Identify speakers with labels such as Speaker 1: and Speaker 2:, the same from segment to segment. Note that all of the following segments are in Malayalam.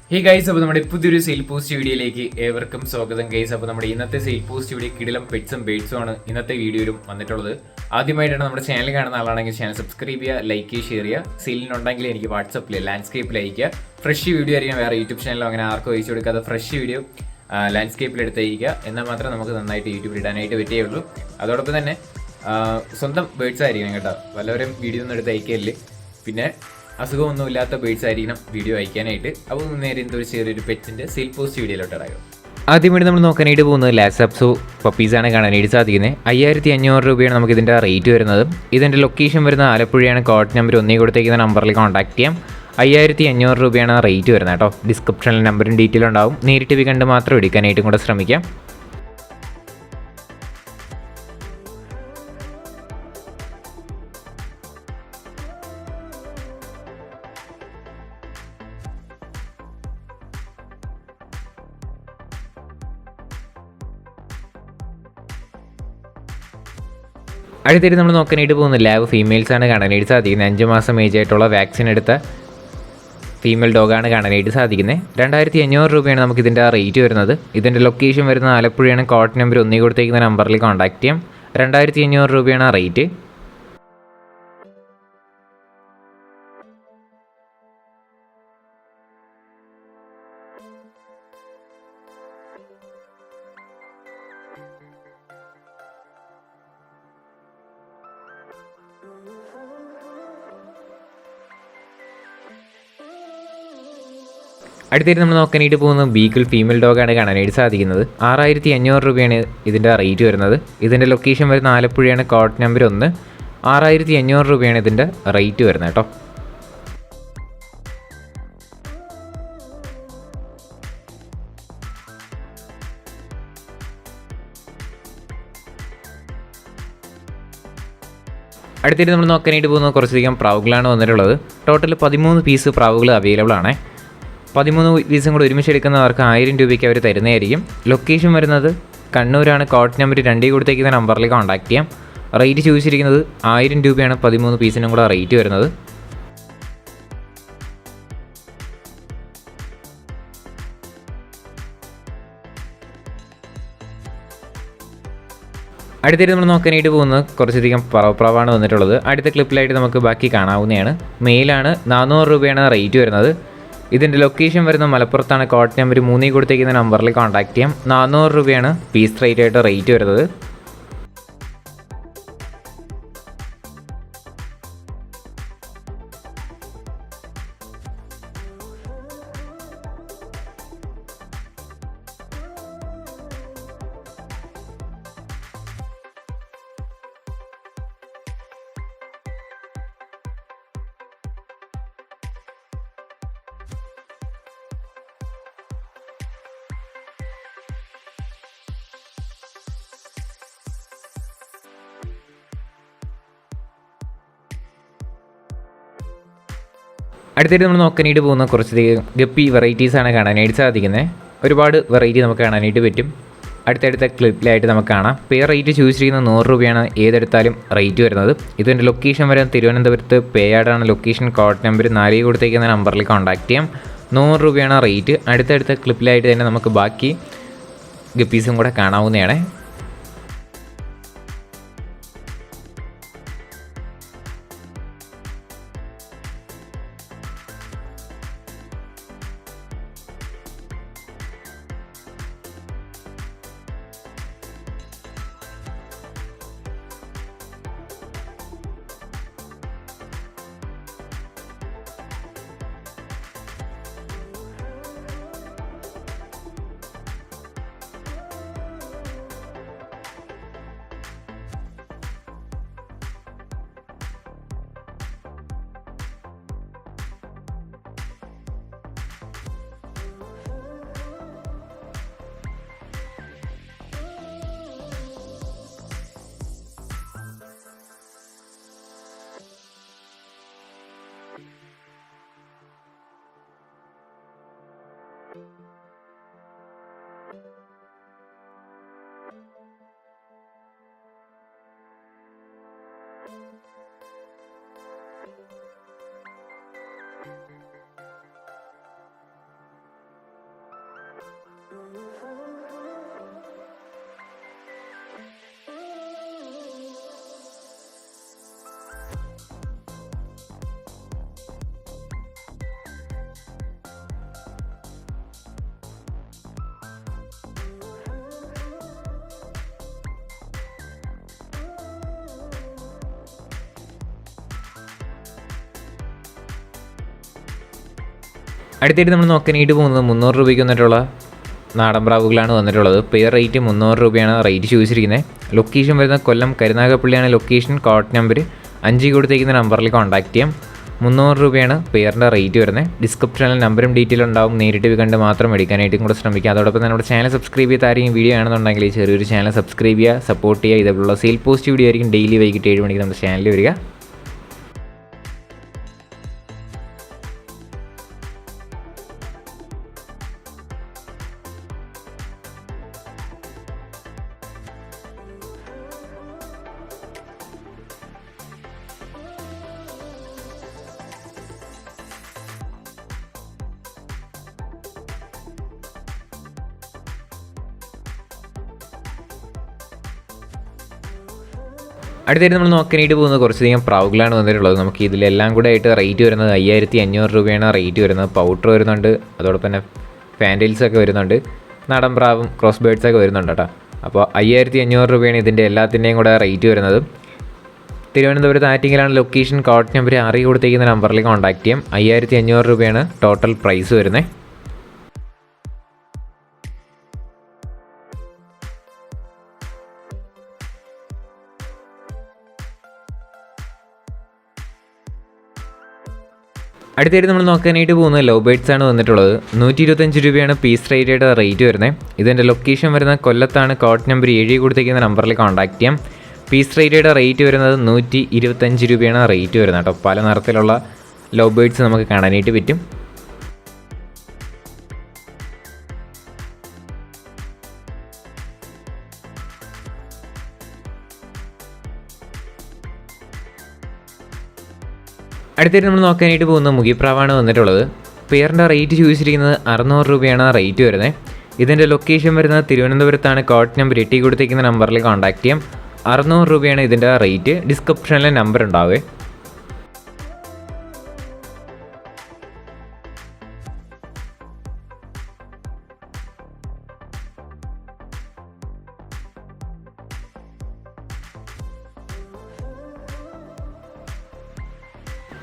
Speaker 1: ഹേ ഗൈസ്, അപ്പോൾ നമ്മുടെ പുതിയൊരു സെയിൽ പോസ്റ്റ് വീഡിയോയിലേക്ക് ഏവർക്കും സ്വാഗതം ഗൈസ്. അപ്പോൾ നമ്മുടെ ഇന്നത്തെ സെയിൽ പോസ്റ്റ് വീഡിയോ കിടിലം പെറ്റ്സും ബേഡ്സും ആണ് ഇന്നത്തെ വീഡിയോയിലും വന്നിട്ടുള്ളത്. ആദ്യമായിട്ടാണ് നമ്മുടെ ചാനൽ കാണുന്ന ആളാണെങ്കിൽ ചാനൽ സബ്സ്ക്രൈബ് ചെയ്യുക, ലൈക്ക് ചെയ്യുക, ഷെയർ ചെയ്യുക. സെയിലിനുണ്ടെങ്കിൽ എനിക്ക് വാട്സപ്പിൽ ലാൻഡ്സ്കേപ്പിൽ അയക്കുക. ഫ്രഷ് വീഡിയോ ആയിരിക്കും, വേറെ യൂട്യൂബ് ചാനലോ അങ്ങനെ ആർക്കും അയച്ചു കൊടുക്കാതെ ഫ്രഷ് വീഡിയോ ലാൻഡ്സ്കേപ്പിൽ എടുത്ത് അയക്കുക. എന്നാൽ മാത്രമേ നമുക്ക് നന്നായിട്ട് യൂട്യൂബിൽ ഇടാനായിട്ട് പറ്റുകയുള്ളൂ. അതോടൊപ്പം തന്നെ സ്വന്തം ബേഡ്സ് ആയിരിക്കണം കേട്ടോ, വല്ലവരും വീഡിയോ ഒന്നും എടുത്ത് അയക്കല്ലേ. പിന്നെ അസുഖമൊന്നുമില്ലാത്ത ബേഡ്സ് ആയിരിക്കണം വീഡിയോ അയക്കാനായിട്ട്. അപ്പോൾ നേരെ എന്തൊരു ചെറിയൊരു പെറ്റിൻ്റെ സെയിൽ പോസ്റ്റ് വീഡിയോയിലോട്ട് ഇടായോ. ആദ്യമായിട്ട് നമ്മൾ നോക്കാനായിട്ട് പോകുന്നത് ലാസാപ്സോ പപ്പീസാണ് കാണാനായിട്ട് സാധിക്കുന്നത്. 5500 രൂപയാണ് നമുക്ക് ഇതിൻ്റെ റേറ്റ് വരുന്നത്. ഇതിൻ്റെ ലൊക്കേഷൻ വരുന്ന ആലപ്പുഴയാണ്. കോഡ് നമ്പർ 1 കൊടുത്തേക്കുന്ന നമ്പറിൽ കോൺടാക്ട് ചെയ്യാം. 5500 രൂപയാണ് റേറ്റ് വരുന്നത് കേട്ടോ. ഡിസ്ക്രിപ്ഷനിൽ നമ്പറും ഡീറ്റെയിൽ ഉണ്ടാവും. നേരിട്ട് കണ്ട് മാത്രം എടുക്കാനായിട്ടും കൂടെ ശ്രമിക്കാം. അടുത്തിട്ട് നമ്മൾ നോക്കാനായിട്ട് പോകുന്നത് ലാബ് ഫീമെയിൽസാണ് കാണാനായിട്ട് സാധിക്കുന്നത്. 5 മാസം ഏജ് ആയിട്ടുള്ള വാക്സിൻ എടുത്ത ഫീമെയിൽ ഡോഗാണ് കാണാനായിട്ട് സാധിക്കുന്നത്. 2500 രൂപയാണ് നമുക്ക് ഇതിൻ്റെ റേറ്റ് വരുന്നത്. ഇതിൻ്റെ ലൊക്കേഷൻ വരുന്നത് ആലപ്പുഴയാണ്. കോഡ് നമ്പർ 1 കൊടുത്തേക്കുന്ന നമ്പറിൽ കോൺടാക്ട് ചെയ്യാം. 2500 രൂപയാണ് റേറ്റ്. അടുത്തായിട്ട് നമ്മൾ നോക്കാനായിട്ട് പോകുന്നത് ബീഗിൾ ഫീമെയിൽ ഡോഗാണ് കാണാനായിട്ട് സാധിക്കുന്നത്. 6500 രൂപയാണ് ഇതിൻ്റെ റേറ്റ് വരുന്നത്. ഇതിൻ്റെ ലൊക്കേഷൻ വരുന്ന ആലപ്പുഴയാണ്. Code number 1. 6500 രൂപയാണ് ഇതിൻ്റെ റേറ്റ് വരുന്നത് കേട്ടോ. അടുത്തായിട്ട് നമ്മൾ നോക്കാനായിട്ട് പോകുന്നത് കുറച്ചധികം പ്രാവുകളാണ് വന്നിട്ടുള്ളത്. ടോട്ടൽ 13 പീസ് പ്രാവുകൾ അവൈലബിൾ ആണ്. 13 പീസും കൂടെ ഒരുമിച്ച് എടുക്കുന്നവർക്ക് 1000 രൂപയ്ക്ക് അവർ തരുന്നതായിരിക്കും. ലൊക്കേഷൻ വരുന്നത് കണ്ണൂരാണ്. കോഡ് നമ്പർ 2 കൊടുത്തേക്കുന്ന നമ്പറിൽ കോൺടാക്ട് ചെയ്യാം. റേറ്റ് ചോദിച്ചിരിക്കുന്നത് 1000 രൂപയാണ് 13 പീസിനും കൂടെ റേറ്റ് വരുന്നത്. അടുത്തായിട്ട് നമ്മൾ നോക്കാനായിട്ട് പോകുന്നത് കുറച്ചധികം പറവപ്രാവാണ് വന്നിട്ടുള്ളത്. അടുത്ത ക്ലിപ്പിലായിട്ട് നമുക്ക് ബാക്കി കാണാവുന്നതാണ്. മെയിലാണ്. 400 രൂപയാണ് റേറ്റ് വരുന്നത്. ഇതിൻ്റെ ലൊക്കേഷൻ വരുന്ന മലപ്പുറത്താണ്. കോഡ് നമ്പർ 3 കൊടുത്തേക്കുന്ന നമ്പറിൽ കോൺടാക്ട് ചെയ്യാം. 400 രൂപയാണ് പീസ് റേറ്റ് വരുന്നത്. അടുത്തായിട്ട് നമ്മൾ നോക്കാനായിട്ട് പോകുന്ന കുറച്ചധികം ഗപ്പി വെറൈറ്റീസാണ് കാണാനായിട്ട് സാധിക്കുന്നത്. ഒരുപാട് വെറൈറ്റി നമുക്ക് കാണാനായിട്ട് പറ്റും. അടുത്തടുത്ത ക്ലിപ്പിലായിട്ട് നമുക്ക് കാണാം. പെയർ റേറ്റ് ചോദിച്ചിരിക്കുന്നത് 100 രൂപയാണ് ഏതെടുത്താലും റേറ്റ് വരുന്നത്. ഇതിൻ്റെ ലൊക്കേഷൻ വരെ തിരുവനന്തപുരത്ത് പേയാടാണ് ലൊക്കേഷൻ. കോഡ് നമ്പർ 4 കൊടുത്തേക്കുന്ന നമ്പറിൽ കോൺടാക്ട് ചെയ്യാം. 100 രൂപയാണ് റേറ്റ്. അടുത്തടുത്ത ക്ലിപ്പിലായിട്ട് തന്നെ നമുക്ക് ബാക്കി ഗപ്പീസും കൂടെ കാണാവുന്നതാണ്. അടുത്തായിട്ട് നമ്മൾ നോക്കാനായിട്ട് പോകുന്നത് 300 രൂപയ്ക്ക് വന്നിട്ടുള്ള നാടൻ പ്രാവുകളാണ് വന്നിട്ടുള്ളത്. പെയർ റേറ്റ് 300 രൂപയാണ് റേറ്റ് ചോദിച്ചിരിക്കുന്നത്. ലൊക്കേഷൻ വരുന്നത് കൊല്ലം കരുനാഗപ്പള്ളിയാണ് ലൊക്കേഷൻ. കോഡ് നമ്പർ 5 കൊടുത്തേക്കുന്ന നമ്പറിൽ കോൺടാക്ട് ചെയ്യാം. 300 രൂപയാണ് പെയറിൻ്റെ റേറ്റ് വരുന്നത്. ഡിസ്ക്രിപ്ഷനിൽ നമ്പറും ഡീറ്റെയിൽ ഉണ്ടാവും. നേരിട്ട് കണ്ട് മാത്രം എടുക്കാനായിട്ടും കൂടെ ശ്രമിക്കുക. അതോടൊപ്പം തന്നെ നമ്മുടെ ചാനൽ സബ്സ്ക്രൈബ് ചെയ്ത് ആരെങ്കിലും വീഡിയോ ആണെന്നുണ്ടെങ്കിൽ ചെറിയൊരു ചാനൽ സബ്സ്ക്രൈബ് ചെയ്യുക, സപ്പോർട്ട് ചെയ്യുക. ഇതേപോലുള്ള സെയിൽ പോസ്റ്റ് വീഡിയോ ആയിരിക്കും ഡെയിലി വൈകിട്ട് 7 മണിക്ക് നമ്മുടെ ചാനലിൽ വരിക. അടുത്തായിട്ട് നമ്മൾ നോക്കാനായിട്ട് പോകുന്നത് കുറച്ചധികം പ്രാവുകളാണ് വന്നിട്ടുള്ളത്. നമുക്ക് ഇതിലെല്ലാം കൂടെ ആയിട്ട് റേറ്റ് വരുന്നത് 5500 രൂപയാണ് റേറ്റ് വരുന്നത്. പൗഡർ വരുന്നുണ്ട്, അതോടൊപ്പം തന്നെ ഫാൻറ്റെയിൽസൊക്കെ വരുന്നുണ്ട്, നാടൻ പ്രാവും ക്രോസ് ബേർഡ്സൊക്കെ വരുന്നുണ്ട് കേട്ടോ. അപ്പോൾ 5500 രൂപയാണ് ഇതിൻ്റെ എല്ലാത്തിൻ്റെയും കൂടെ റേറ്റ് വരുന്നത്. തിരുവനന്തപുരത്ത് ആറ്റിങ്ങലാണ് ലൊക്കേഷൻ. കോഡ് നമ്പർ 6 കൊടുത്തേക്കുന്ന നമ്പറിൽ കോൺടാക്ട് ചെയ്യാം. 5500 രൂപയാണ് ടോട്ടൽ പ്രൈസ് വരുന്നത്. അടുത്തായിട്ട് നമ്മൾ നോക്കാനായിട്ട് പോകുന്നത് ലവ് ബേർഡ്സ് ആണ് വന്നിട്ടുള്ളത്. 125 രൂപയാണ് പീസ് റേറ്റയുടെ റേറ്റ് വരുന്നത്. ഇതിൻ്റെ ലൊക്കേഷൻ വരുന്നത് കൊല്ലത്താണ്. കോഡ് നമ്പർ 7 കൊടുത്തേക്കുന്ന നമ്പറിൽ കോൺടാക്ട് ചെയ്യാം. പീസ് റേറ്റയുടെ റേറ്റ് വരുന്നത് 125 രൂപയാണ് റേറ്റ് വരുന്നത് കേട്ടോ. പല നിറത്തിലുള്ള ലവ് ബേർഡ്സ് നമുക്ക് കാണാനായിട്ട് പറ്റും. അടുത്തായിട്ട് നമ്മൾ നോക്കാനായിട്ട് പോകുന്ന മുഖിപ്രാവാണ് വന്നിട്ടുള്ളത്. പെയറിൻ്റെ റേറ്റ് ചോദിച്ചിരിക്കുന്നത് 600 രൂപയാണ് റേറ്റ് വരുന്നത്. ഇതിൻ്റെ ലൊക്കേഷൻ വരുന്നത് തിരുവനന്തപുരത്താണ്. കോഡ് നമ്പർ 8 കൊടുത്തേക്കുന്ന നമ്പറിൽ കോൺടാക്ട് ചെയ്യാം. 600 രൂപയാണ് ഇതിൻ്റെ റേറ്റ്. ഡിസ്ക്രിപ്ഷനിലെ നമ്പർ ഉണ്ടാവേ.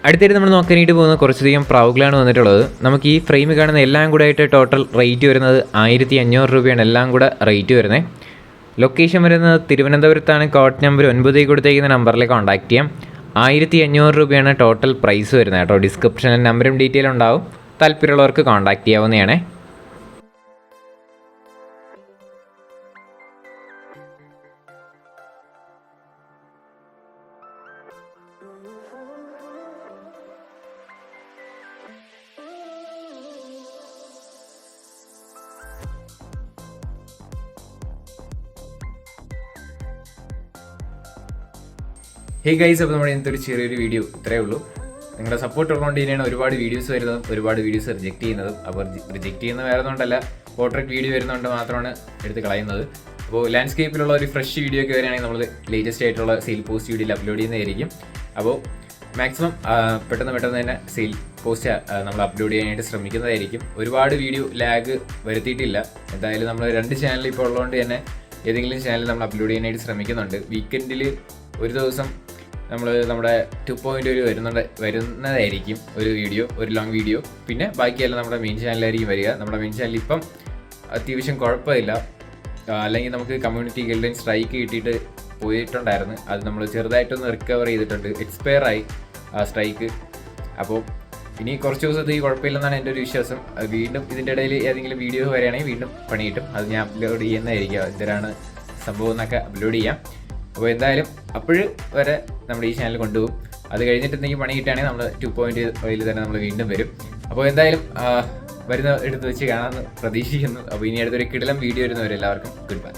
Speaker 1: അടുത്തായിട്ട് നമ്മൾ നോക്കാനായിട്ട് പോകുന്നത് കുറച്ചധികം പ്രാവുകളാണ് വന്നിട്ടുള്ളത്. നമുക്ക് ഈ ഫ്രെയിം കാണുന്ന എല്ലാം കൂടെ ആയിട്ട് ടോട്ടൽ റേറ്റ് വരുന്നത് 1500 രൂപയാണ് എല്ലാം കൂടെ റേറ്റ് വരുന്നത്. ലൊക്കേഷൻ വരുന്നത് തിരുവനന്തപുരത്താണ്. കോഡ് നമ്പർ 9 കൊടുത്തേക്കുന്ന നമ്പറിൽ കോൺടാക്ട് ചെയ്യാം. 1500 രൂപയാണ് ടോട്ടൽ പ്രൈസ് വരുന്നത് കേട്ടോ. ഡിസ്ക്രിപ്ഷനിൽ നമ്പറും ഡീറ്റെയിൽ ഉണ്ടാവും. താല്പര്യമുള്ളവർക്ക് കോൺടാക്ട് ചെയ്യാവുന്നതാണ്.
Speaker 2: ഹേ ഗൈസ്, അപ്പോൾ നമ്മുടെ ഇന്നത്തെ ഒരു ചെറിയൊരു വീഡിയോ ഇത്രയേ ഉള്ളൂ. നിങ്ങളുടെ സപ്പോർട്ട് ഉള്ളതുകൊണ്ട് തന്നെയാണ് ഒരുപാട് വീഡിയോസ് വരുന്നതും ഒരുപാട് വീഡിയോസ് റിജക്റ്റ് ചെയ്യുന്നതും. അപ്പോൾ റിജക്റ്റ് ചെയ്യുന്ന വേറെ ഒന്നുകൊണ്ടല്ല, പോർട്രേറ്റ് വീഡിയോ വരുന്നതുകൊണ്ട് മാത്രമാണ് എടുത്ത് കളയുന്നത്. അപ്പോൾ ലാൻഡ്സ്കേപ്പിലുള്ള ഒരു ഫ്രഷ് വീഡിയോ ഒക്കെ വരികയാണെങ്കിൽ നമ്മൾ ലേറ്റസ്റ്റ് ആയിട്ടുള്ള സെയിൽ പോസ്റ്റ് വീഡിയോയിൽ അപ്ലോഡ് ചെയ്യുന്നതായിരിക്കും. അപ്പോൾ മാക്സിമം പെട്ടെന്ന് തന്നെ സെയിൽ പോസ്റ്റ് നമ്മൾ അപ്ലോഡ് ചെയ്യാനായിട്ട് ശ്രമിക്കുന്നതായിരിക്കും. ഒരുപാട് വീഡിയോ ലാഗ് വരുത്തിയിട്ടില്ല. എന്തായാലും നമ്മൾ 2 ചാനൽ ഇപ്പോൾ ഉള്ളതുകൊണ്ട് തന്നെ ഏതെങ്കിലും ചാനൽ നമ്മൾ അപ്ലോഡ് ചെയ്യാനായിട്ട് ശ്രമിക്കുന്നുണ്ട്. വീക്കെൻഡിൽ ഒരു ദിവസം നമ്മൾ നമ്മുടെ 2.1 വരുന്നതായിരിക്കും ഒരു വീഡിയോ, ഒരു ലോങ് വീഡിയോ. പിന്നെ ബാക്കിയെല്ലാം നമ്മുടെ മെയിൻ ചാനലായിരിക്കും വരിക. നമ്മുടെ മെയിൻ ചാനൽ ഇപ്പം അത്യാവശ്യം കുഴപ്പമില്ല. അല്ലെങ്കിൽ നമുക്ക് കമ്മ്യൂണിറ്റി ഗൈഡ്ലൈൻ സ്ട്രൈക്ക് കിട്ടിയിട്ട് പോയിട്ടുണ്ടായിരുന്നു. അത് നമ്മൾ ചെറുതായിട്ടൊന്ന് റിക്കവർ ചെയ്തിട്ടുണ്ട്. എക്സ്പയർ ആയി ആ സ്ട്രൈക്ക്. അപ്പോൾ ഇനി കുറച്ച് ദിവസത്തേക്ക് കുഴപ്പമില്ലെന്നാണ് എൻ്റെ ഒരു വിശ്വാസം. വീണ്ടും ഇതിൻ്റെ ഇടയിൽ ഏതെങ്കിലും വീഡിയോ വരികയാണെങ്കിൽ വീണ്ടും പണി കിട്ടും. അത് ഞാൻ അപ്ലോഡ് ചെയ്യുന്നതായിരിക്കും. എന്തിനാണ് സംഭവം എന്നൊക്കെ അപ്ലോഡ് ചെയ്യാം. അപ്പോൾ എന്തായാലും അപ്പോഴ് വരെ നമ്മുടെ ഈ ചാനൽ കൊണ്ടുപോകും. അത് കഴിഞ്ഞിട്ട് എന്തെങ്കിലും പണി കിട്ടുകയാണെങ്കിൽ നമ്മൾ 2.0 തന്നെ നമ്മൾ വീണ്ടും വരും. അപ്പോൾ എന്തായാലും വരുന്ന എടുത്ത് വെച്ച് കാണാമെന്ന് പ്രതീക്ഷിക്കുന്നു. അപ്പോൾ ഇനി അടുത്തൊരു കിടിലം വീഡിയോ വരുന്നവരെല്ലാവർക്കും ഗുഡ് ബൈ.